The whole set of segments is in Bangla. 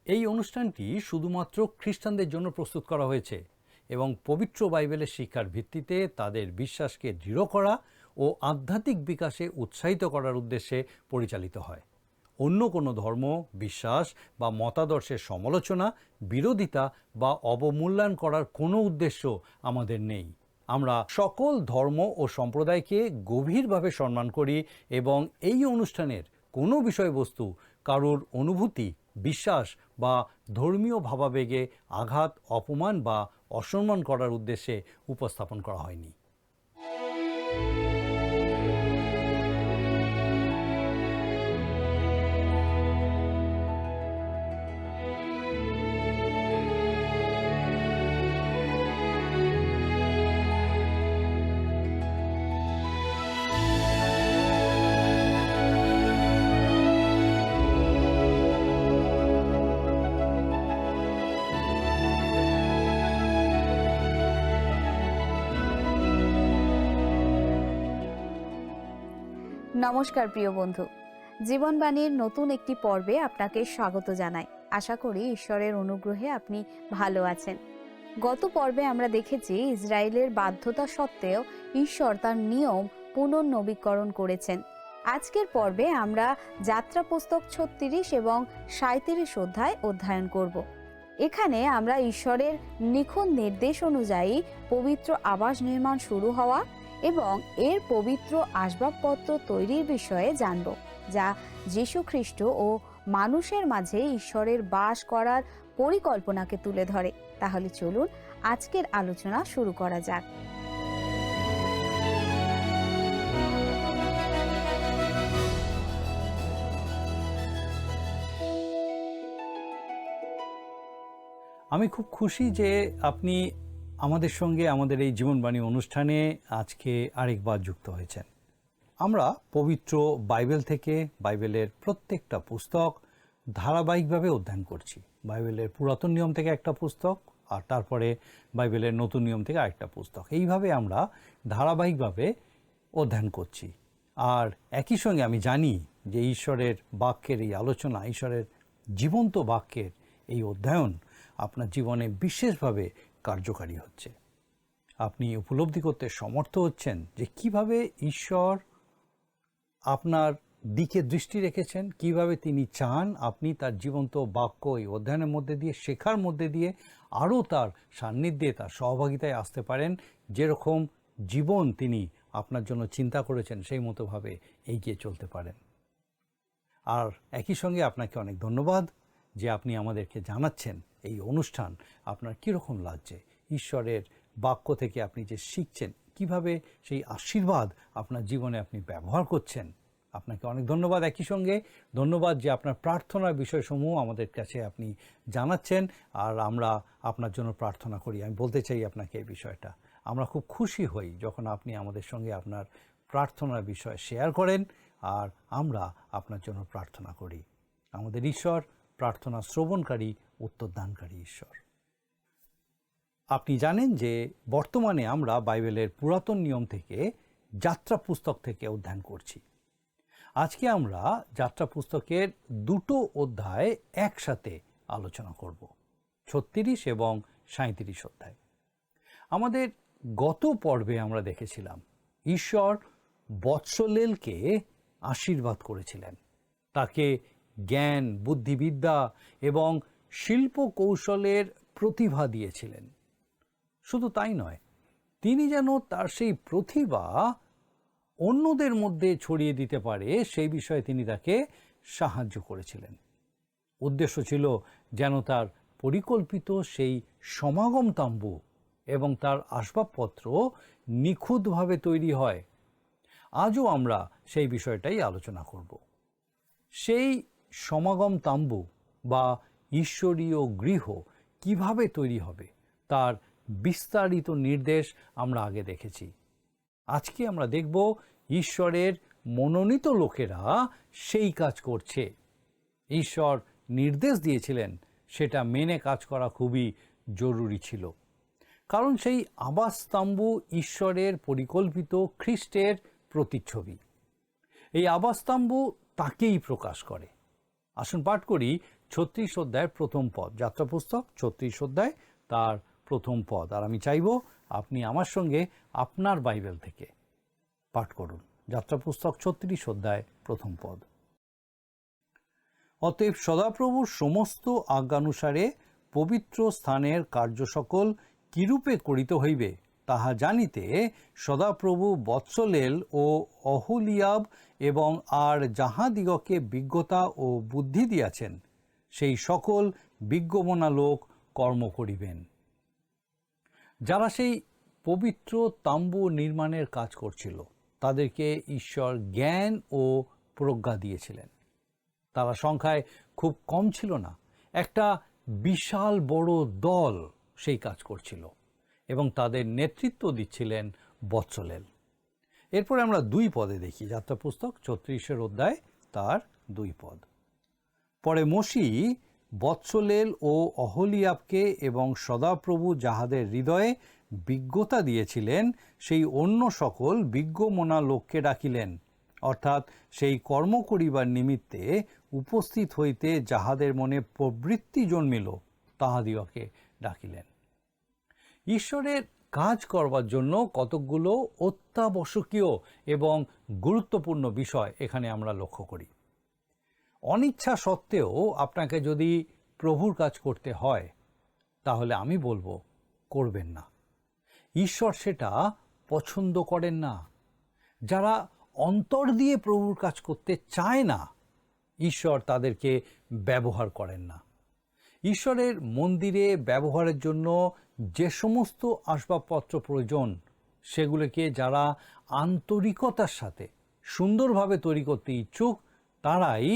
এই অনুষ্ঠানটি শুধুমাত্র খ্রিস্টানদের জন্য প্রস্তুত করা হয়েছে এবং পবিত্র বাইবেলের শিক্ষার ভিত্তিতে তাদের বিশ্বাসকে দৃঢ় করা ও আধ্যাত্মিক বিকাশে উৎসাহিত করার উদ্দেশ্যে পরিচালিত হয়। অন্য কোনো ধর্ম, বিশ্বাস বা মতাদর্শের সমালোচনা, বিরোধিতা বা অবমূল্যায়ন করার কোনো উদ্দেশ্য আমাদের নেই। আমরা সকল ধর্ম ও সম্প্রদায়কে গভীরভাবে সম্মান করি এবং এই অনুষ্ঠানের কোনো বিষয়বস্তু কারোর অনুভূতি, বিশ্বাস বা ধর্মীয় ভাবাবেগে আঘাত, অপমান বা অসম্মান করার উদ্দেশ্যে উপস্থাপন করা হয়নি। নমস্কার প্রিয় বন্ধু, জীবনবাণীর নতুন একটি পর্বে আপনাকে স্বাগত জানাই। আশা করি ঈশ্বরের অনুগ্রহে আপনি ভালো আছেন। গত পর্বে আমরা দেখেছি ইসরায়েলের বাধ্যতা সত্ত্বেও ঈশ্বর তার নিয়ম পুনর্নবীকরণ করেছেন। আজকের পর্বে আমরা যাত্রা পুস্তক 36 এবং 37 অধ্যায় অধ্যয়ন করব। এখানে আমরা ঈশ্বরের নিখুঁত নির্দেশ অনুযায়ী পবিত্র আবাস নির্মাণ শুরু হওয়া এবং এর পবিত্র আসবাবপত্র তৈরির বিষয়ে জানব, যা যীশু খ্রিস্ট ও মানুষের মাঝে ঈশ্বরের বাস করার পরিকল্পনাকে তুলে ধরে। তাহলে চলুন আজকের আলোচনা শুরু করা যাক। আমি খুব খুশি যে আপনি আমাদের সঙ্গে আমাদের এই জীবনবাণী অনুষ্ঠানে আজকে আরেকবার যুক্ত হয়েছেন। আমরা পবিত্র বাইবেল থেকে বাইবেলের প্রত্যেকটা পুস্তক ধারাবাহিকভাবে অধ্যয়ন করছি। বাইবেলের পুরাতন নিয়ম থেকে একটা পুস্তক, আর তারপরে বাইবেলের নতুন নিয়ম থেকে আরেকটা পুস্তক। এইভাবে আমরা ধারাবাহিকভাবে অধ্যয়ন করছি। আর একই সঙ্গে আমি জানি যে ঈশ্বরের বাক্যের এই আলোচনা, ঈশ্বরের জীবন্ত বাক্যের এই অধ্যয়ন আপনার জীবনে বিশেষভাবে কার্যকারী হচ্ছে। আপনি উপলব্ধি করতে সমর্থ হচ্ছেন যে কিভাবে ঈশ্বর আপনার দিকে দৃষ্টি রেখেছেন, কিভাবে তিনি চান আপনি তার জীবন্ত বাক্য এই অধ্যয়নের মধ্যে দিয়ে, শেখার মধ্যে দিয়ে আরও তার সান্নিধ্যে, তার সহভাগিতায় আসতে পারেন। যেরকম জীবন তিনি আপনার জন্য চিন্তা করেছেন সেই মতোভাবে এগিয়ে চলতে পারেন। আর একই সঙ্গে আপনাকে অনেক ধন্যবাদ যে আপনি আমাদেরকে জানাচ্ছেন এই অনুষ্ঠান আপনার কীরকম লাগছে, ঈশ্বরের বাক্য থেকে আপনি যে শিখছেন, কিভাবে সেই আশীর্বাদ আপনার জীবনে আপনি ব্যবহার করছেন। আপনাকে অনেক ধন্যবাদ। একই সঙ্গে ধন্যবাদ যে আপনার প্রার্থনার বিষয়সমূহ আমাদের কাছে আপনি জানাচ্ছেন, আর আমরা আপনার জন্য প্রার্থনা করি। আমি বলতে চাই আপনাকে এই বিষয়টা, আমরা খুব খুশি হই যখন আপনি আমাদের সঙ্গে আপনার প্রার্থনার বিষয় শেয়ার করেন, আর আমরা আপনার জন্য প্রার্থনা করি। আমাদের ঈশ্বর প্রার্থনা শ্রবণকারী, উত্তরদানকারী ঈশ্বর। আপনি জানেন যে বর্তমানে আমরা বাইবেলের পুরাতন নিয়ম থেকে যাত্রা পুস্তক থেকে অধ্যয়ন করছি। আজকে আমরা যাত্রা পুস্তকের দুটো অধ্যায় একসাথে আলোচনা করব, 36 এবং 37 অধ্যায়। আমাদের গত পর্বে আমরা দেখেছিলাম ঈশ্বর বৎসলেলকে আশীর্বাদ করেছিলেন, তাকে জ্ঞান, বুদ্ধিবিদ্যা এবং শিল্প কৌশলের প্রতিভা দিয়েছিলেন। শুধু তাই নয়, তিনি যেন তার সেই প্রতিভা অন্যদের মধ্যে ছড়িয়ে দিতে পারে সেই বিষয়ে তিনি তাকে সাহায্য করেছিলেন। উদ্দেশ্য ছিল যেন তার পরিকল্পিত সেই সমাগম তাম্বু এবং তার আসবাবপত্র নিখুঁতভাবে তৈরি হয়। আজও আমরা সেই বিষয়টাই আলোচনা করব। সেই সমাগম তাম্বু বা ঈশ্বরীয় গৃহ কিভাবে তৈরি হবে তার বিস্তারিত নির্দেশ আমরা আগে দেখেছি। আজকে আমরা দেখব ঈশ্বরের মনোনীত লোকেরা সেই কাজ করছে। ঈশ্বর নির্দেশ দিয়েছিলেন, সেটা মেনে কাজ করা খুবই জরুরি ছিল, কারণ সেই আবাসস্তম্ভ ঈশ্বরের পরিকল্পিত খ্রিস্টের প্রতিচ্ছবি। এই আবাসস্তম্ভ তাকেই প্রকাশ করে। আসুন পাঠ করি 36 অধ্যায়ের প্রথম পদ, যাত্রা পুস্তক 36 অধ্যায় তার প্রথম পদ। আর আমি চাইব আপনি আমার সঙ্গে আপনার বাইবেল থেকে পাঠ করুন। যাত্রা পুস্তক 36 অধ্যায় প্রথম পদ। অতএব সদাপ্রভুর সমস্ত আজ্ঞানুসারে পবিত্র স্থানের কার্য সকল কিরূপে করিতে হইবে তাহা জানিতে সদাপ্রভু বৎসলেল ও অহলিয়াব এবং আর যাহাদিগকে বিজ্ঞতা ও বুদ্ধি দিয়াছেন সেই সকল বিজ্ঞমনা লোক কর্ম করিবেন। যারা সেই পবিত্র তাম্বু নির্মাণের কাজ করছিল তাদেরকে ঈশ্বর জ্ঞান ও প্রজ্ঞা দিয়েছিলেন। তারা সংখ্যায় খুব কম ছিল না, একটা বিশাল বড় দল সেই কাজ করছিল এবং তাদের নেতৃত্ব দিচ্ছিলেন বৎসলেল। এরপরে আমরা 2 পদে দেখি, যাত্রা পুস্তক 36 অধ্যায় তার 2 পদ। পরে মসি বৎসলেল ও অহলিয়াবকে এবং সদাপ্রভু যাহাদের হৃদয়ে বিজ্ঞতা দিয়েছিলেন সেই অন্য সকল বিজ্ঞমনা লোককে ডাকিলেন, অর্থাৎ সেই কর্ম করিবার নিমিত্তে উপস্থিত হইতে যাহাদের মনে প্রবৃত্তি জন্মিল তাহাদিগকে ডাকিলেন। ঈশ্বরের কাজ করবার জন্য কতকগুলো অত্যাবশ্যকীয় এবং গুরুত্বপূর্ণ বিষয় এখানে আমরা লক্ষ্য করি। অনিচ্ছা সত্ত্বেও আপনাকে যদি প্রভুর কাজ করতে হয় তাহলে আমি বলবো করবেন না। ঈশ্বর সেটা পছন্দ করেন না। যারা অন্তর দিয়ে প্রভুর কাজ করতে চায় না, ঈশ্বর তাদেরকে ব্যবহার করেন না। ঈশ্বরের মন্দিরে ব্যবহারের জন্য যে সমস্ত আসবাবপত্র প্রয়োজন সেগুলোকে যারা আন্তরিকতার সাথে সুন্দরভাবে তৈরি করতে ইচ্ছুক তারাই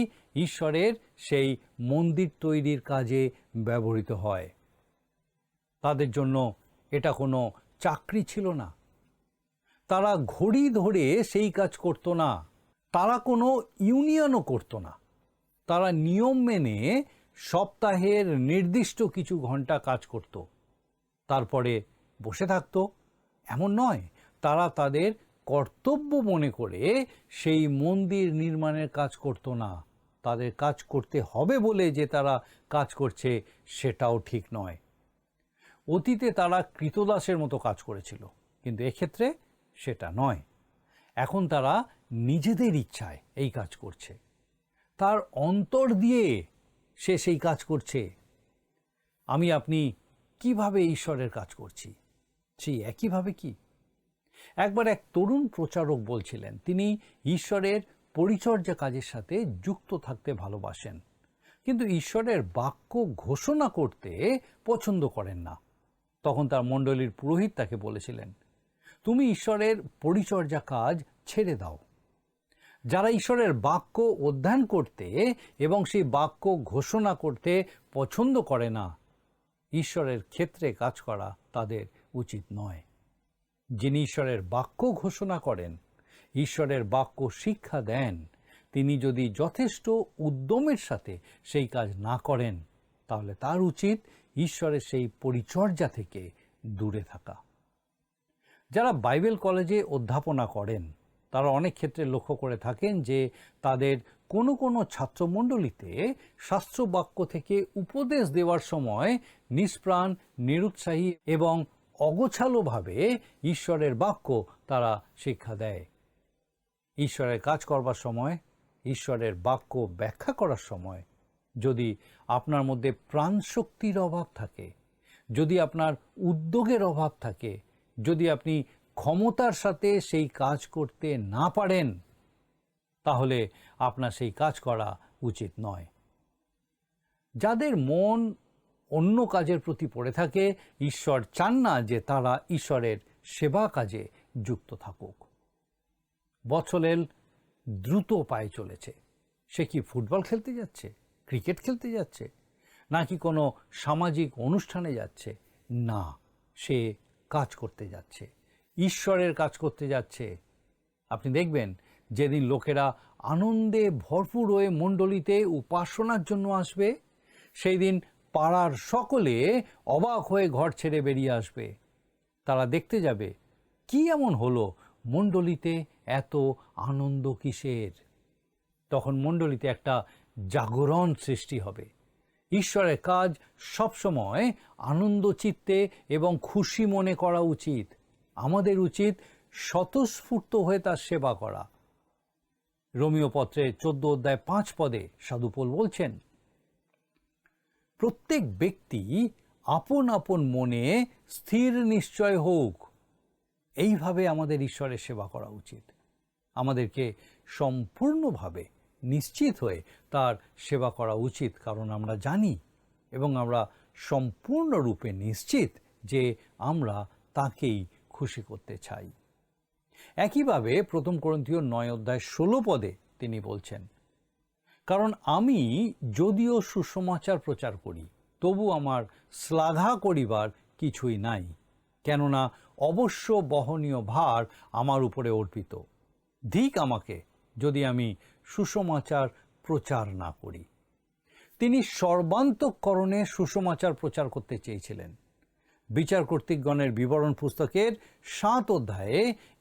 ঈশ্বরের সেই মন্দির তৈরির কাজে ব্যবহৃত হয়। তাদের জন্য এটা কোনো চাকরি ছিল না। তারা ঘড়ি ধরে সেই কাজ করত না, তারা কোনো ইউনিয়নও করত না। তারা নিয়ম মেনে সপ্তাহের নির্দিষ্ট কিছু ঘন্টা কাজ করত, তারপরে বসে থাকত, এমন নয়। তারা তাদের কর্তব্য মনে করে সেই মন্দির নির্মাণের কাজ করত না। তাদের কাজ করতে হবে বলে যে তারা কাজ করছে সেটাও ঠিক নয়। অতীতে তারা কৃতদাসের মতো কাজ করেছিল, কিন্তু এক্ষেত্রে সেটা নয়। এখন তারা নিজেদের ইচ্ছায় এই কাজ করছে, তার অন্তর দিয়ে সে সেই কাজ করছে। আমি আপনি কিভাবে ঈশ্বরের কাজ করছি সেই একইভাবে কি? একবার এক তরুণ প্রচারক বলছিলেন তিনি ঈশ্বরের পরিচর্যা কাজের সাথে যুক্ত থাকতে ভালোবাসেন, কিন্তু ঈশ্বরের বাক্য ঘোষণা করতে পছন্দ করেন না। তখন তার মণ্ডলীর পুরোহিত তাকে বলেছিলেন, তুমি ঈশ্বরের পরিচর্যা কাজ ছেড়ে দাও। যারা ঈশ্বরের বাক্য অধ্যয়ন করতে এবং সেই বাক্য ঘোষণা করতে পছন্দ করে না, ঈশ্বরের ক্ষেত্রে কাজ করা তাদের উচিত নয়। যিনি ঈশ্বরের বাক্য ঘোষণা করেন, ঈশ্বরের বাক্য শিক্ষা দেন, তিনি যদি যথেষ্ট উদ্যমের সাথে সেই কাজ না করেন তাহলে তার উচিত ঈশ্বরের সেই পরিচর্যা থেকে দূরে থাকা। যারা বাইবেল কলেজে অধ্যাপনা করেন তারা অনেক ক্ষেত্রে লক্ষ্য করে থাকেন যে তাদের কোনো কোনো ছাত্রমণ্ডলীতে শাস্ত্রবাক্য থেকে উপদেশ দেওয়ার সময় নিষ্প্রাণ, নিরুৎসাহী এবং অগোছালোভাবে ঈশ্বরের বাক্য তারা শিক্ষা দেয়। ঈশ্বরের কাজ করবার সময়, ঈশ্বরের বাক্য ব্যাখ্যা করার সময় যদি আপনার মধ্যে প্রাণশক্তির অভাব থাকে, যদি আপনার উদ্যোগের অভাব থাকে, যদি আপনি ক্ষমতার সাথে সেই কাজ করতে না পারেন, তাহলে আপনার সেই কাজ করা উচিত নয়। যাদের মন অন্য কাজের প্রতি পড়ে থাকে, ঈশ্বর চান না যে তারা ঈশ্বরের সেবা কাজে যুক্ত থাকুক। বৎসলেল দ্রুত পায়ে চলেছে। সে কি ফুটবল খেলতে যাচ্ছে, ক্রিকেট খেলতে যাচ্ছে, নাকি কোনো সামাজিক অনুষ্ঠানে যাচ্ছে? না, সে কাজ করতে যাচ্ছে, ঈশ্বরের কাজ করতে যাচ্ছে। আপনি দেখবেন যেদিন লোকেরা আনন্দে ভরপুর হয়ে মণ্ডলীতে উপাসনার জন্য আসবে, সেই দিন পাড়ার সকলে অবাক হয়ে ঘর ছেড়ে বেরিয়ে আসবে। তারা দেখতে যাবে কি এমন হলো, মণ্ডলীতে এত আনন্দ কিসের। তখন মণ্ডলীতে একটা জাগরণ সৃষ্টি হবে। ঈশ্বরের কাজ সবসময় আনন্দ চিত্তে এবং খুশি মনে করা উচিত। আমাদের উচিত স্বতঃস্ফূর্ত হয়ে তার সেবা করা। রোমীয় পত্রে 14 অধ্যায় 5 পদে সাধু পৌল বলছেন, প্রত্যেক ব্যক্তি আপন আপন মনে স্থির নিশ্চয় হোক। এইভাবে আমাদের ঈশ্বরের সেবা করা উচিত। আমাদেরকে সম্পূর্ণভাবে নিশ্চিত হয়ে তার সেবা করা উচিত, কারণ আমরা জানি এবং আমরা সম্পূর্ণরূপে নিশ্চিত যে আমরা তাকেই খুশি করতে চাই। একইভাবে 1 কোরিন্থীয় 9 অধ্যায় 16 পদে তিনি বলছেন, কারণ আমি যদিও সুসমাচার প্রচার করি, তবু আমার শ্লাঘা করিবার কিছুই নাই, কেননা অবশ্য বহনীয় ভার আমার উপরে অর্পিত। ধিক আমাকে যদি আমি সুসমাচার প্রচার না করি। তিনি সর্বান্তঃকরণে সুসমাচার প্রচার করতে চেয়েছিলেন। বিচার কর্তৃকগণের বিবরণ পুস্তকের 7 অধ্যায়ে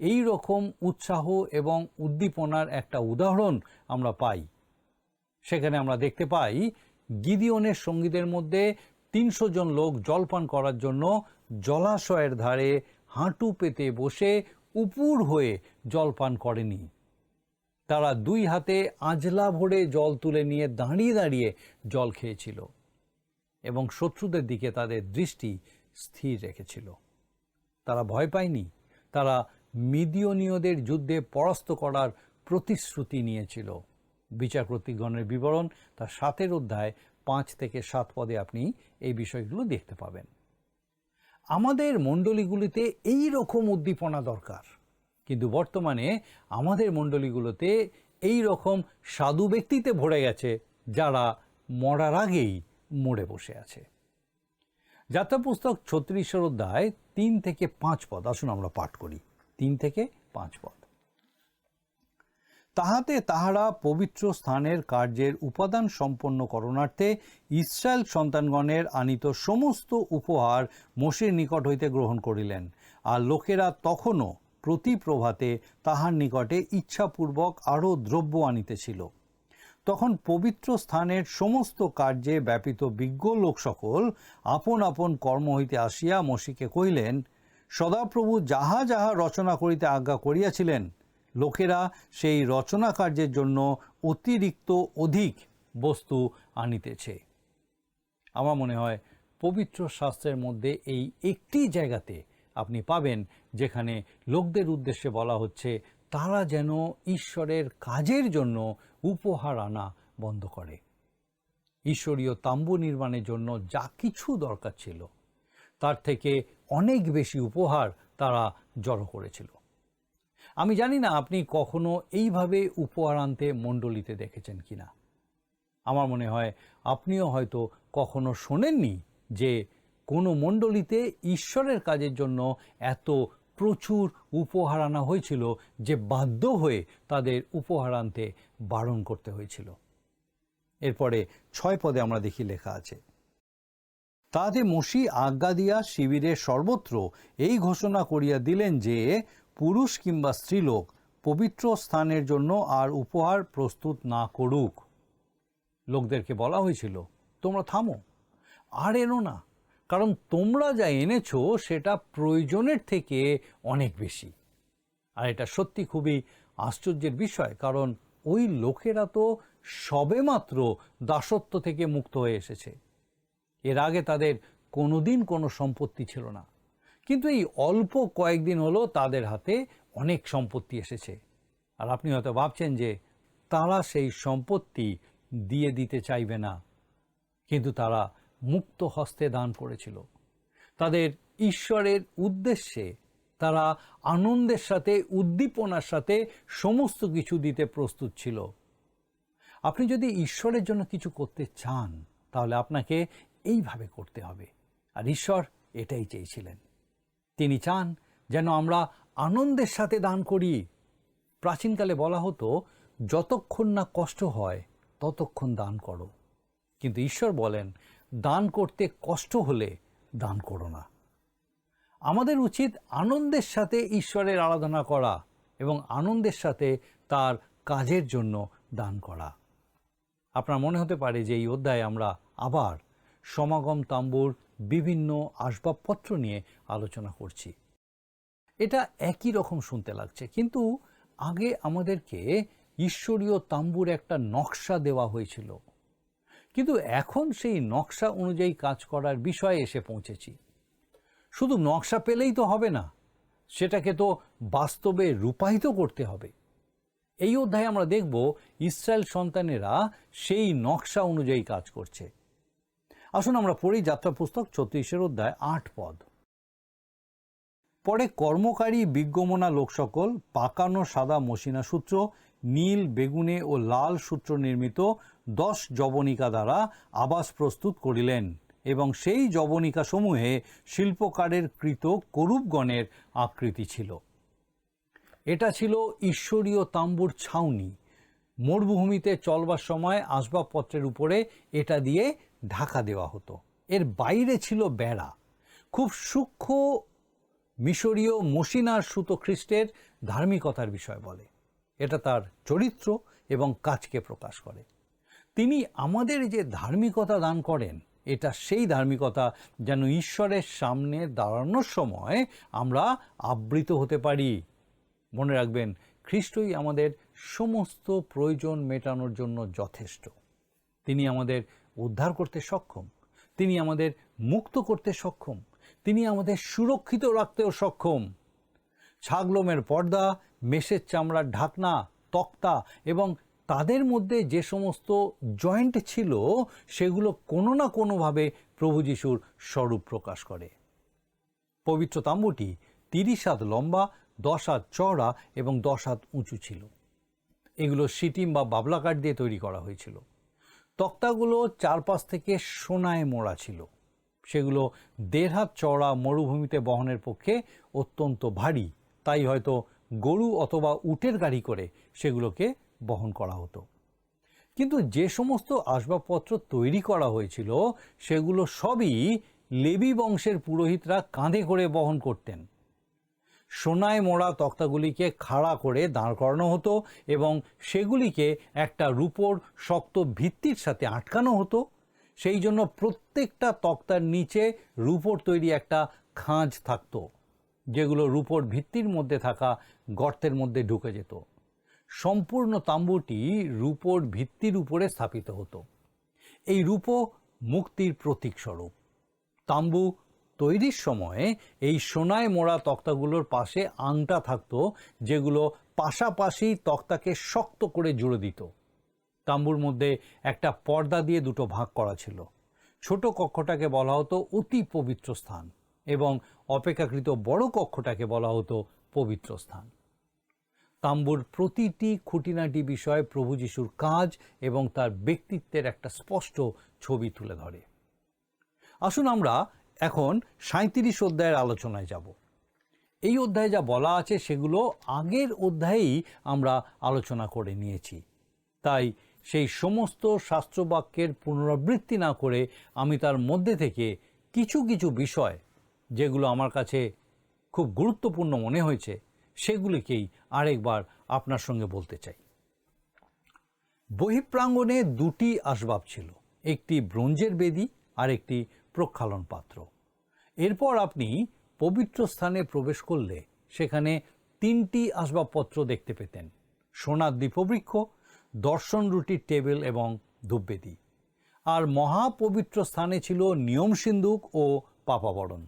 এই রকম উৎসাহ এবং উদ্দীপনার একটা উদাহরণ আমরা পাই। সেখানে আমরা দেখতে পাই গিদিওনের সঙ্গীদের মধ্যে 300 জন লোক জলপান করার জন্য জলাশয়ের ধারে হাঁটু পেতে বসে উপুর হয়ে জলপান করেনি। তারা 2 হাতে আঁজলা ভরে জল তুলে নিয়ে দাঁড়িয়ে দাঁড়িয়ে জল খেয়েছিল এবং শত্রুদের দিকে তাদের দৃষ্টি স্থির রেখেছিল। তারা ভয় পায়নি। তারা মিদিয়নীয়দের যুদ্ধে পরাস্ত করার প্রতিশ্রুতি নিয়েছিল। বিচার কর্তৃকগণের বিবরণ তার 7 অধ্যায় 5 থেকে 7 পদে আপনি এই বিষয়গুলো দেখতে পাবেন। আমাদের মণ্ডলীগুলিতে এই রকম উদ্দীপনা দরকার, কিন্তু বর্তমানে আমাদের মণ্ডলীগুলোতে এই রকম সাধু ব্যক্তিতে ভরে গেছে যারা মরার আগেই মরে বসে আছে। যাত্রা পুস্তক 36 অধ্যায় 3 থেকে 5 পদ আসুন আমরা পাঠ করি। 3 থেকে 5 পদ। তাহাতে তাহারা পবিত্র স্থানের কার্যের উপাদান সম্পন্ন করণার্থে ইস্রায়েল সন্তানগণের আনিত সমস্ত উপহার মোশের নিকট হইতে গ্রহণ করিলেন। আর লোকেরা তখনও প্রতি প্রভাতে তাহার নিকটে ইচ্ছাপূর্বক আরও দ্রব্য আনিতেছিল। তখন পবিত্র স্থানের সমস্ত কার্যে ব্যাপিত বিজ্ঞ লোক সকল আপন আপন কর্ম হইতে আসিয়া মোশিকে কহিলেন, সদাপ্রভু যাহা যাহা রচনা করিতে আজ্ঞা করিয়াছিলেন, লোকেরা সেই রচনা কার্যের জন্য অতিরিক্ত অধিক বস্তু আনিতেছে। আমার মনে হয় পবিত্র শাস্ত্রের মধ্যে এই একটি জায়গাতে আপনি পাবেন যেখানে লোকদের উদ্দেশ্যে বলা হচ্ছে তারা যেন ঈশ্বরের কাজের জন্য উপহার আনা বন্ধ করে। ঈশ্বরীয় তাম্বু নির্মাণের জন্য যা কিছু দরকার ছিল তার থেকে অনেক বেশি উপহার তারা জড়ো করেছিল। আমি জানি না আপনি কখনো এইভাবে উপহার আনতে মণ্ডলীতে দেখেছেন কিনা। আমার মনে হয় আপনিও হয়তো কখনো শোনেননি যে কোনো মণ্ডলীতে ঈশ্বরের কাজের জন্য এত প্রচুর উপহার আনা হয়েছিল যে বাধ্য হয়ে তাদের উপহার আনতে বারণ করতে হয়েছিল। এরপরে 6 পদে আমরা দেখি লেখা আছে, তাতে মোশি আজ্ঞা দিয়া শিবিরের সর্বত্র এই ঘোষণা করিয়া দিলেন যে পুরুষ কিংবা স্ত্রীলোক পবিত্র স্থানের জন্য আর উপহার প্রস্তুত না করুক। লোকদেরকে বলা হয়েছিল, তোমরা থামো, আর এনো না, কারণ তোমরা যা এনেছো সেটা প্রয়োজনের থেকে অনেক বেশি। আর এটা সত্যি খুবই আশ্চর্যের বিষয়, কারণ ওই লোকেরা তো সবেমাত্র দাসত্ব থেকে মুক্ত হয়ে এসেছে। এর আগে তাদের কোনোদিন কোনো সম্পত্তি ছিল না, কিন্তু এই অল্প কয়েকদিন হলো তাদের হাতে অনেক সম্পত্তি এসেছে। আর আপনি হয়তো ভাবছেন যে তারা সেই সম্পত্তি দিয়ে দিতে চাইবে না, কিন্তু তারা মুক্ত হস্তে দান করেছিল। তাদের ঈশ্বরের উদ্দেশ্যে তারা আনন্দের সাথে উদ্দীপনার সাথে সমস্ত কিছু দিতে প্রস্তুত ছিল। আপনি যদি ঈশ্বরের জন্য কিছু করতে চান তাহলে আপনাকে এইভাবে করতে হবে। আর ঈশ্বর এটাই চেয়েছিলেন। তিনি চান যেন আমরা আনন্দের সাথে দান করি। প্রাচীনকালে বলা হতো, যতক্ষণ না কষ্ট হয় ততক্ষণ দান করো। কিন্তু ঈশ্বর বলেন, দান করতে কষ্ট হলে দান করো না। আমাদের উচিত আনন্দের সাথে ঈশ্বরের আরাধনা করা এবং আনন্দের সাথে তার কাজের জন্য দান করা। আপনার মনে হতে পারে যে এই অধ্যায়ে আমরা আবার সমাগম তাম্বুর বিভিন্ন আসবাবপত্র নিয়ে আলোচনা করছি। এটা একই রকম শুনতে লাগছে, কিন্তু আগে আমাদেরকে ঈশ্বরীয় তাম্বুর একটা নকশা দেওয়া হয়েছিল, কিন্তু এখন সেই নকশা অনুযায়ী কাজ করার বিষয়ে এসে পৌঁছেছি। শুধু নকশা পেলেই তো হবে না, সেটাকে তো বাস্তবে রূপায়িত করতে হবে। এই অধ্যায়ে আমরা দেখব ইসরায়েল সন্তানেরা সেই নকশা অনুযায়ী কাজ করছে। আসুন আমরা পড়ি যাত্রা পুস্তক 36 অধ্যায় 8 পদ। পরে কর্মকারী বিজ্ঞমনা লোক সকল পাকানো সাদা মসিনা সূত্র, নীল, বেগুনে ও লাল সূত্র নির্মিত 10 যবনিকা দ্বারা আবাস প্রস্তুত করিলেন, এবং সেই যবনিকা সমূহে শিল্পকারের কৃত করূপগণের আকৃতি ছিল। এটা ছিল ঈশ্বরীয় তাম্বুর ছাউনি। মরুভূমিতে চলবার সময় আসবাবপত্রের উপরে এটা দিয়ে ঢাকা দেওয়া হতো। এর বাইরে ছিল বেড়া। খুব সূক্ষ্ম মিশরীয় মসিনার সুতো খ্রিস্টের ধার্মিকতার বিষয় বলে। এটা তার চরিত্র এবং কাজকে প্রকাশ করে। তিনি আমাদের যে ধার্মিকতা দান করেন, এটা সেই ধার্মিকতা যেন ঈশ্বরের সামনে দাঁড়ানোর সময় আমরা আবৃত হতে পারি। মনে রাখবেন, খ্রিস্টই আমাদের সমস্ত প্রয়োজন মেটানোর জন্য যথেষ্ট। তিনি আমাদের উদ্ধার করতে সক্ষম, তিনি আমাদের মুক্ত করতে সক্ষম, তিনি আমাদের সুরক্ষিত রাখতেও সক্ষম। ছাগলোমের পর্দা, মেষের চামড়ার ঢাকনা, তক্তা এবং তাদের মধ্যে যে সমস্ত জয়েন্ট ছিল, সেগুলো কোনো না কোনোভাবে প্রভু যিশুর স্বরূপ প্রকাশ করে। পবিত্র তাম্বুটি 30 হাত লম্বা, 10 হাত চওড়া এবং 10 হাত উঁচু ছিল। এগুলো সিটিম বা বাবলা কাঠ দিয়ে তৈরি করা হয়েছিল। তক্তাগুলো চারপাশ থেকে সোনায় মোড়া ছিল। সেগুলো 1.5 হাত চওড়া, মরুভূমিতে বহনের পক্ষে অত্যন্ত ভারী, তাই হয়তো গরু অথবা উটের গাড়ি করে সেগুলোকে বহন করা হতো। কিন্তু যে সমস্ত আসবাবপত্র তৈরি করা হয়েছিল, সেগুলো সবই লেবী বংশের পুরোহিতরা কাঁধে করে বহন করতেন। সোনায় মোড়া তক্তাগুলিকে খাড়া করে দাঁড় করানো হতো এবং সেগুলিকে একটা রূপোর শক্ত ভিত্তির সাথে আটকানো হতো। সেই জন্য প্রত্যেকটা তক্তার নিচে রূপোর তৈরি একটা খাঁজ থাকতো, যেগুলো রূপোর ভিত্তির মধ্যে থাকা গর্তের মধ্যে ঢুকে যেত। সম্পূর্ণ তাম্বুটি রূপোর ভিত্তির উপরে স্থাপিত হতো। এই রূপো মুক্তির প্রতীক স্বরূপ। তাম্বু তৈরির সময় এই সোনায় মোড়া তক্তাগুলোর পাশে আংটা থাকতো, যেগুলো পাশাপাশি তক্তাকে শক্ত করে জুড়ে দিত। তাম্বুর মধ্যে একটা পর্দা দিয়ে দুটো ভাগ করা ছিল। ছোট কক্ষটাকে বলা হতো অতি পবিত্র স্থান এবং অপেক্ষাকৃত বড় কক্ষটাকে বলা হতো পবিত্র স্থান। তাম্বুর প্রতিটি খুঁটিনাটি বিষয় প্রভু যিশুর কাজ এবং তার ব্যক্তিত্বের একটা স্পষ্ট ছবি তুলে ধরে। আসুন আমরা এখন 37 অধ্যায়ের আলোচনায় যাব। এই অধ্যায়ে যা বলা আছে সেগুলো আগের অধ্যায়েই আমরা আলোচনা করে নিয়েছি, তাই সেই সমস্ত শাস্ত্রবাক্যের পুনরাবৃত্তি না করে আমি তার মধ্যে থেকে কিছু কিছু বিষয়, যেগুলো আমার কাছে খুব গুরুত্বপূর্ণ মনে হয়েছে, সেগুলিকেই আরেকবার আপনার সঙ্গে বলতে চাই। বহিঃপ্রাঙ্গণে 2টি আসবাব ছিল, একটি ব্রোঞ্জের বেদি আর একটি প্রক্ষালন পাত্র। এরপর আপনি পবিত্র স্থানে প্রবেশ করলে সেখানে 3টি আসবাবপত্র দেখতে পেতেন: সোনার দীপবৃক্ষ, দর্শন রুটির টেবিল এবং ধূপবেদী। আর মহাপবিত্র স্থানে ছিল নিয়ম সিন্দুক ও পাপাবরণ।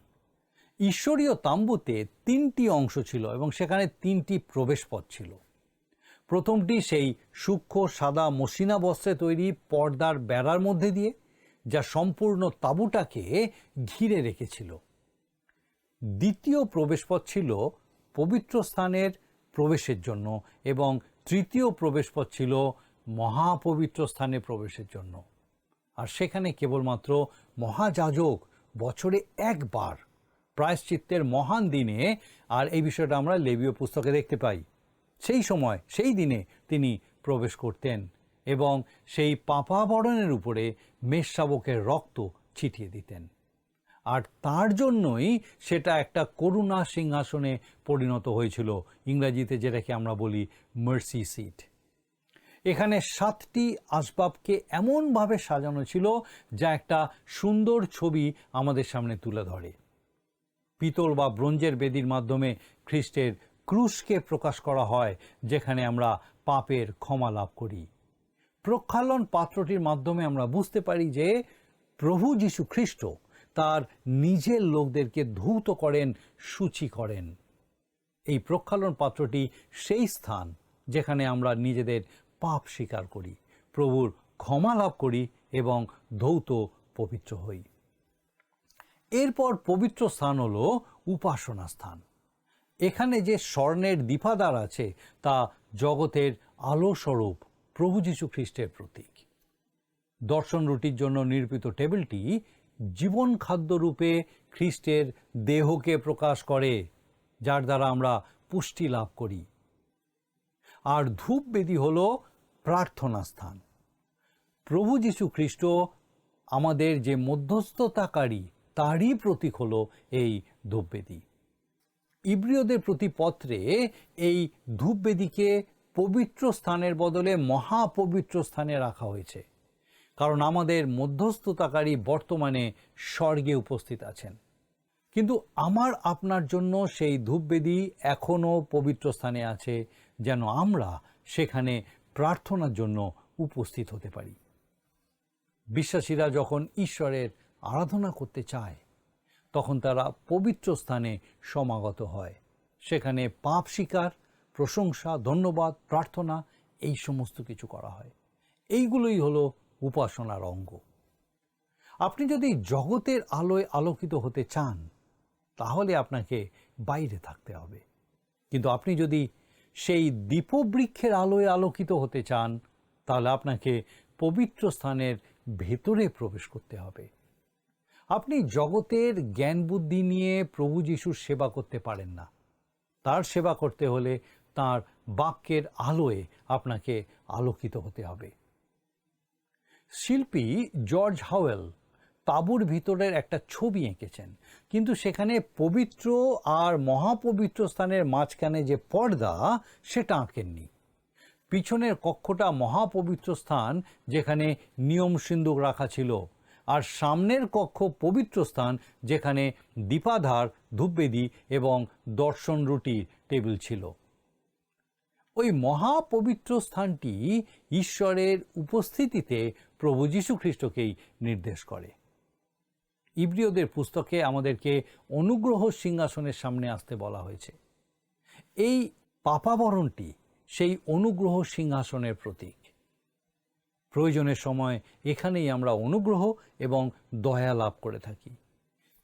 ঈশ্বরীয় তাম্বুতে 3টি অংশ ছিল এবং সেখানে 3টি প্রবেশপথ ছিল। প্রথমটি সেই সূক্ষ্ম সাদা মসিনা বস্ত্রে তৈরি পর্দার বেড়ার মধ্যে দিয়ে, যা সম্পূর্ণ তাঁবুটাকে ঘিরে রেখেছিল। দ্বিতীয় প্রবেশপথ ছিল পবিত্র স্থানের প্রবেশের জন্য এবং তৃতীয় প্রবেশপথ ছিল মহাপবিত্র স্থানে প্রবেশের জন্য। আর সেখানে কেবলমাত্র মহাযাজক বছরে একবার প্রায়শ্চিত্তের মহান দিনে, আর এই বিষয়টা আমরা লেবীয় পুস্তকে দেখতে পাই, সেই সময় সেই দিনে তিনি প্রবেশ করতেন এবং সেই পাপাবরণের উপরে মেষশাবকের রক্ত ছিটিয়ে দিতেন। আর তার জন্যই সেটা একটা করুণা সিংহাসনে পরিণত হয়েছিল, ইংরাজিতে যেটাকে আমরা বলি মার্সি সিট। এখানে 7টি আসবাবকে এমনভাবে সাজানো ছিল যা একটা সুন্দর ছবি আমাদের সামনে তুলে ধরে। পিতল বা ব্রোঞ্জের বেদির মাধ্যমে খ্রিস্টের ক্রুশকে প্রকাশ করা হয়, যেখানে আমরা পাপের ক্ষমা লাভ করি। প্রক্ষালন পাত্রটির মাধ্যমে আমরা বুঝতে পারি যে প্রভু যীশু খ্রিস্ট তার নিজের লোকদেরকে ধৌত করেন, সূচি করেন। এই প্রক্ষালন পাত্রটি সেই স্থান যেখানে আমরা নিজেদের পাপ স্বীকার করি, প্রভুর ক্ষমা লাভ করি এবং ধৌত পবিত্র হই। এরপর পবিত্র স্থান হলো উপাসনা স্থান। এখানে যে স্বর্ণের দীপাদার আছে তা জগতের আলো স্বরূপ প্রভু যীশু খ্রিস্টের প্রতীক। দর্শন রুটির জন্য নির্মিত টেবিলটি জীবন খাদ্য রূপে খ্রিস্টের দেহকে প্রকাশ করে, যার দ্বারা আমরা পুষ্টি লাভ করি। আর ধূপ বেদি হল প্রার্থনা স্থান। প্রভু যীশু খ্রিস্ট আমাদের যে মধ্যস্থতাকারী তারই প্রতীক হল এই ধূপবেদী। ইব্রিয়দের প্রতি পত্রে এই ধূপবেদীকে পবিত্র স্থানের বদলে মহাপবিত্র স্থানে রাখা হয়েছে, কারণ আমাদের মধ্যস্থতাকারী বর্তমানে স্বর্গে উপস্থিত আছেন। কিন্তু আমার আপনার জন্য সেই ধূপবেদী এখনও পবিত্র স্থানে আছে, যেন আমরা সেখানে প্রার্থনার জন্য উপস্থিত হতে পারি। বিশ্বাসীরা যখন ঈশ্বরের আরাধনা করতে চায় তখন তারা পবিত্র স্থানে সমাগত হয়। সেখানে পাপ স্বীকার, প্রশংসা, ধন্যবাদ, প্রার্থনা এই সমস্ত কিছু করা হয়। এইগুলোই হলো উপাসনার অঙ্গ। আপনি যদি জগতের আলোয় আলোকিত হতে চান তাহলে আপনাকে বাইরে থাকতে হবে, কিন্তু আপনি যদি সেই দীপবৃক্ষের আলোয় আলোকিত হতে চান তাহলে আপনাকে পবিত্র স্থানের ভেতরে প্রবেশ করতে হবে। আপনি জগতের জ্ঞান বুদ্ধি নিয়ে প্রভু যিশুর সেবা করতে পারেন না। তার সেবা করতে হলে তার বাক্যের আলোয় আপনাকে আলোকিত হতে হবে। শিল্পী জর্জ হাওয়েল তাঁবুর ভিতরের একটা ছবি এঁকেছেন, কিন্তু সেখানে পবিত্র আর মহাপবিত্র স্থানের মাঝখানে যে পর্দা সেটা আঁকেননি। পিছনের কক্ষটা মহাপবিত্র স্থান, যেখানে নিয়ম সিন্দুক রাখা ছিল, আর সামনের কক্ষ পবিত্র স্থান, যেখানে দীপাধার, ধূপবেদী এবং দর্শন রুটির টেবিল ছিল। ওই মহাপবিত্র স্থানটি ঈশ্বরের উপস্থিতিতে প্রভু যীশু খ্রিস্টকেই নির্দেশ করে। ইব্রিয়দের পুস্তকে আমাদেরকে অনুগ্রহ সিংহাসনের সামনে আসতে বলা হয়েছে। এই পাপাবরণটি সেই অনুগ্রহ সিংহাসনের প্রতীক। প্রয়োজনের সময় এখানেই আমরা অনুগ্রহ এবং দয়া লাভ করে থাকি।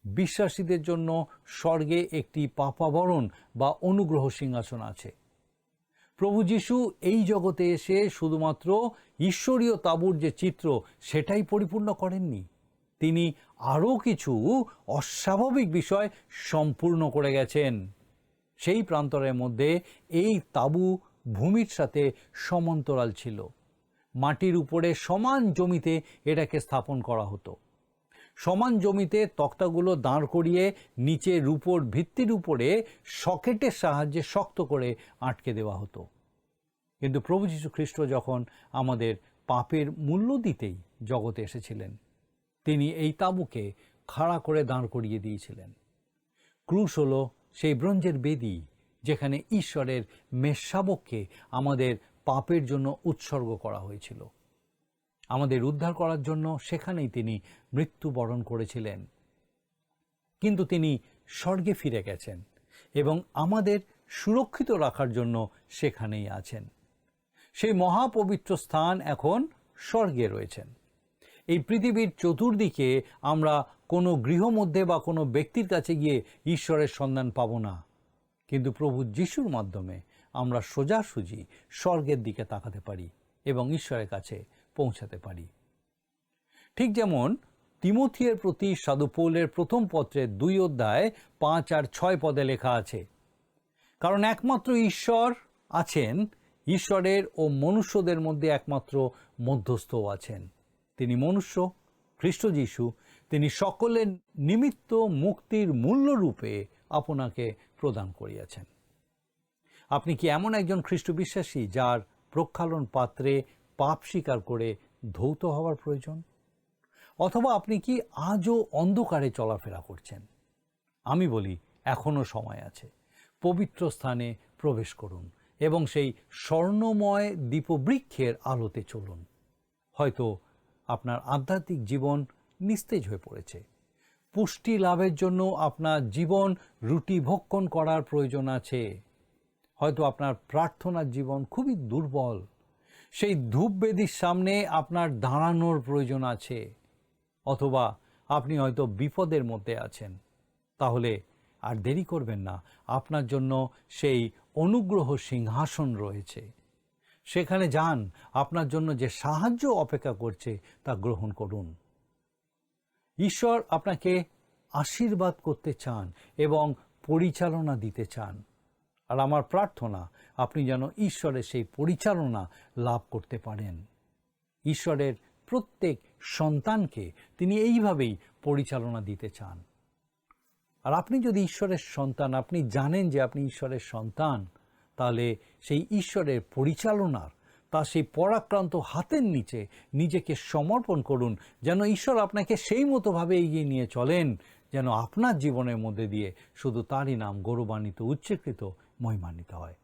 বিশ্বাসীদের জন্য স্বর্গে একটি পাপাবরণ বা অনুগ্রহ সিংহাসন আছে। প্রভু যীশু এই জগতে এসে শুধুমাত্র ঈশ্বরীয় তাঁবুর যে চিত্র সেটাই পরিপূর্ণ করেননি, তিনি আরও কিছু অস্বাভাবিক বিষয় সম্পূর্ণ করে গেছেন। সেই প্রান্তরের মধ্যে এই তাঁবু ভূমির সাথে সমান্তরাল ছিল। মাটির উপরে সমান জমিতে এটাকে স্থাপন করা হতো। সমান জমিতে তক্তাগুলো দাঁড় করিয়ে নিচে রূপোর ভিত্তির উপরে সকেটের সাহায্যে শক্ত করে আটকে দেওয়া হতো। কিন্তু প্রভু যীশু খ্রিস্ট যখন আমাদের পাপের মূল্য দিতেই জগতে এসেছিলেন, তিনি এই তাঁবুকে খাড়া করে দাঁড় করিয়ে দিয়েছিলেন। ক্রুশ হলো সেই ব্রোঞ্জের বেদি, যেখানে ঈশ্বরের মেষশাবককে আমাদের পাপের জন্য উৎসর্গ করা হয়েছিল। আমাদের উদ্ধার করার জন্য সেখানেই তিনি মৃত্যুবরণ করেছিলেন। কিন্তু তিনি স্বর্গে ফিরে গেছেন এবং আমাদের সুরক্ষিত রাখার জন্য সেখানেই আছেন। সেই মহাপবিত্র স্থান এখন স্বর্গে রয়েছেন। এই পৃথিবীর চতুর্দিকে আমরা কোনো গৃহমধ্যে বা কোনো ব্যক্তির কাছে গিয়ে ঈশ্বরের সন্ধান পাব না, কিন্তু প্রভু যিশুর মাধ্যমে আমরা সোজাসুজি স্বর্গের দিকে তাকাতে পারি এবং ঈশ্বরের কাছে পৌঁছাতে পারি। ঠিক যেমন তিমোথিয়ের প্রতি সাধু পৌলের প্রথম পত্রের 2 অধ্যায় 5 আর 6 পদে লেখা আছে, কারণ একমাত্র ঈশ্বর আছেন, ঈশ্বরের ও মনুষ্যদের মধ্যে একমাত্র মধ্যস্থও আছেন। তিনি মনুষ্য, খ্রিস্ট যিশু। তিনি সকলের নিমিত্ত মুক্তির মূল্যরূপে আপনাকে প্রদান করিয়াছেন। আপনি কি এমন একজন খ্রিস্ট বিশ্বাসী যার প্রক্ষালন পাত্রে পাপ স্বীকার করে ধৌত হওয়ার প্রয়োজন? অথবা আপনি কি আজও অন্ধকারে চলাফেরা করছেন? আমি বলি, এখনো সময় আছে। পবিত্র স্থানে প্রবেশ করুন এবং সেই স্বর্ণময় দীপবৃক্ষের আলোতে চলুন। হয়তো আপনার আধ্যাত্মিক জীবন নিস্তেজ হয়ে পড়েছে। পুষ্টি লাভের জন্য আপনার জীবন রুটি ভক্ষণ করার প্রয়োজন আছে। হয়তো আপনার প্রার্থনার জীবন খুবই দুর্বল। সেই ধূপবেদীর সামনে আপনার দাঁড়ানোর প্রয়োজন আছে। অথবা আপনি হয়তো বিপদের মধ্যে আছেন। তাহলে আর দেরি করবেন না, আপনার জন্য সেই অনুগ্রহ সিংহাসন রয়েছে। সেখানে যান, আপনার জন্য যে সাহায্য অপেক্ষা করছে তা গ্রহণ করুন। ঈশ্বর আপনাকে আশীর্বাদ করতে চান এবং পরিচালনা দিতে চান। আর আমার প্রার্থনা, আপনি যেন ঈশ্বরের সেই পরিচালনা লাভ করতে পারেন। ঈশ্বরের প্রত্যেক সন্তানকে তিনি এইভাবেই পরিচালনা দিতে চান। আর আপনি যদি ঈশ্বরের সন্তান, আপনি জানেন যে আপনি ঈশ্বরের সন্তান, তাহলে সেই ঈশ্বরের পরিচালনার, তার সেই পরাক্রান্ত হাতের নিচে নিজেকে সমর্পণ করুন, যেন ঈশ্বর আপনাকে সেই মতোভাবে এগিয়ে নিয়ে চলেন, যেন আপনার জীবনের মধ্যে দিয়ে শুধু তারই নাম গৌরবান্বিত, উচ্চকৃত, মহিমান্বিত হয়।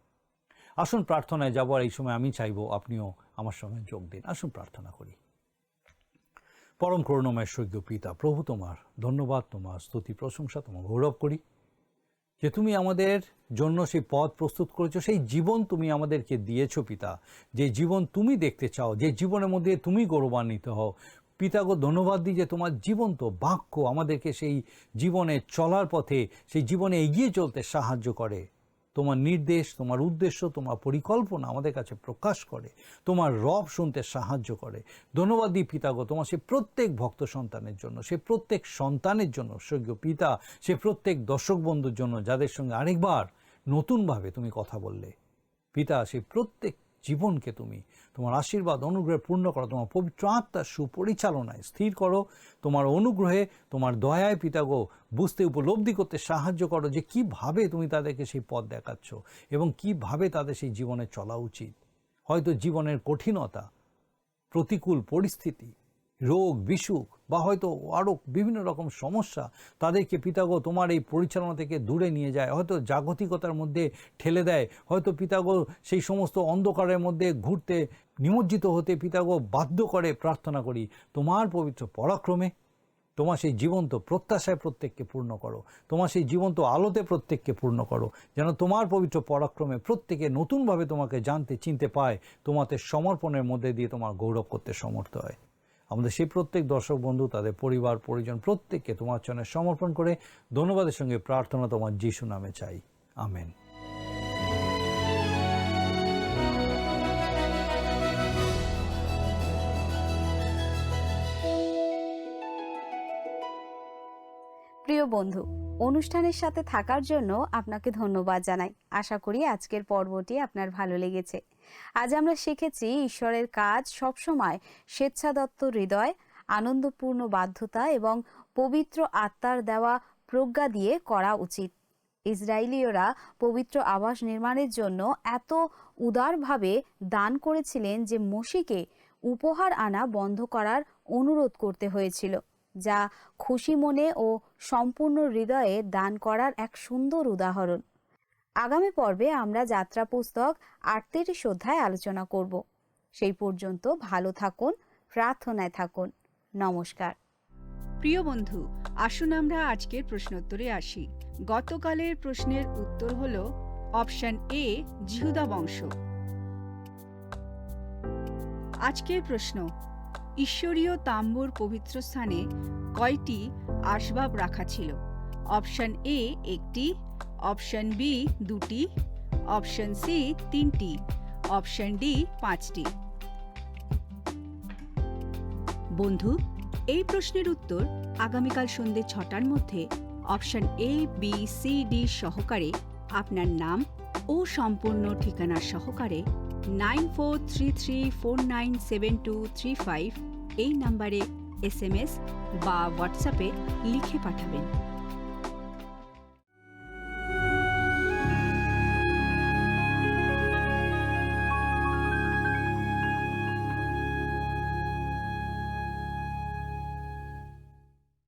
আসুন প্রার্থনায় যাব। আর এই সময় আমি চাইব আপনিও আমার সঙ্গে যোগ দিন। আসুন প্রার্থনা করি। পরম করুণাময় স্বর্গীয় পিতা, প্রভু তোমার ধন্যবাদ, তোমার স্তুতি প্রশংসা, তোমার গৌরব করি যে তুমি আমাদের জন্য সেই পথ প্রস্তুত করেছো, সেই জীবন তুমি আমাদেরকে দিয়েছো পিতা, যে জীবন তুমি দেখতে চাও, যে জীবনের মধ্যে তুমি গৌরবান্বিত হও। পিতাগো, ধন্যবাদ দিই যে তোমার জীবন্ত বাক্য আমাদেরকে সেই জীবনে চলার পথে, সেই জীবনে এগিয়ে চলতে সাহায্য করে। তোমার নির্দেশ, তোমার উদ্দেশ্য, তোমার পরিকল্পনা আমাদের কাছে প্রকাশ করে, তোমার রব শুনতে সাহায্য করে। ধন্যবাদ দিই পিতাগো তোমার সে প্রত্যেক ভক্ত সন্তানের জন্য, সে প্রত্যেক সন্তানের জন্য স্বর্গীয় পিতা, সে প্রত্যেক দর্শক বন্ধুর জন্য যাদের সঙ্গে আরেকবার নতুনভাবে তুমি কথা বললে পিতা, সেই প্রত্যেক জীবনকে তুমি তোমার আশীর্বাদ অনুগ্রহে পূর্ণ করো। তোমার পবিত্র আত্মার সুপরিচালনায় স্থির করো। তোমার অনুগ্রহে, তোমার দয়ায় পিতাগো বুঝতে, উপলব্ধি করতে সাহায্য করো যে কিভাবে তুমি তাদেরকে সেই পথ দেখাচ্ছ এবং কিভাবে তাদের সেই জীবনে চলা উচিত। হয়তো জীবনের কঠিনতা, প্রতিকূল পরিস্থিতি, রোগ বিসুখ বা হয়তো আরও বিভিন্ন রকম সমস্যা তাদেরকে পিতাগো তোমার এই পরিচালনা থেকে দূরে নিয়ে যায়, হয়তো জাগতিকতার মধ্যে ঠেলে দেয়, হয়তো পিতাগো সেই সমস্ত অন্ধকারের মধ্যে ঘুরতে, নিমজ্জিত হতে পিতাগো বাধ্য করে। প্রার্থনা করি তোমার পবিত্র পরাক্রমে, তোমার সেই জীবন্ত প্রত্যাশায় প্রত্যেককে পূর্ণ করো, তোমার সেই জীবন্ত আলোতে প্রত্যেককে পূর্ণ করো, যেন তোমার পবিত্র পরাক্রমে প্রত্যেকে নতুনভাবে তোমাকে জানতে, চিনতে পায়, তোমাদের সমর্পণের মধ্যে দিয়ে তোমার গৌরব করতে সমর্থ হয়। আমাদের সেই প্রত্যেক দর্শক বন্ধু, তাদের পরিবার পরিজন প্রত্যেককে তোমার চরণে সমর্পণ করে ধন্যবাদের সঙ্গে প্রার্থনা তোমার যিশু নামে চাই, আমেন। প্রিয় বন্ধু, অনুষ্ঠানের সাথে থাকার জন্য আপনাকে ধন্যবাদ জানাই। আশা করি আজকের পর্বটি আপনার ভালো লেগেছে। আজ আমরা শিখেছি ঈশ্বরের কাজ সবসময় স্বেচ্ছাদত্ত হৃদয়, আনন্দপূর্ণ বাধ্যতা এবং পবিত্র আত্মার দেওয়া প্রজ্ঞা দিয়ে করা উচিত। ইসরায়েলীয়রা পবিত্র আবাস নির্মাণের জন্য এত উদারভাবে দান করেছিলেন যে মসিকে উপহার আনা বন্ধ করার অনুরোধ করতে হয়েছিল, যা খুশি মনে ও সম্পূর্ণ হৃদয়ে দান করার এক সুন্দর উদাহরণ। আগামী পর্বে আমরা যাত্রা পুস্তক 38 অধ্যায় আলোচনা করব। সেই পর্যন্ত ভালো থাকুন, প্রার্থনায় থাকুন। নমস্কার। প্রিয় বন্ধু, আসুন আমরা আজকের প্রশ্নোত্তরে আসি। গতকালের প্রশ্নের উত্তর হল অপশন এ, জিহুদা বংশ। আজকের প্রশ্ন, ঈশ্বরীয় তাম্বুর পবিত্র স্থানে কয়টি আসবাব রাখা ছিল? অপশন এ 1টি, অপশন বি 2টি, অপশন সি 3টি, অপশন ডি 5টি। বন্ধু, এই প্রশ্নের উত্তর আগামীকাল সন্ধ্যে 6টার মধ্যে option A, B, C, D সহকারে আপনার নাম ও সম্পূর্ণ ঠিকানা সহকারে 9433497235 এই নম্বরে SMS বা হোয়াটসঅ্যাপে লিখে পাঠাবেন।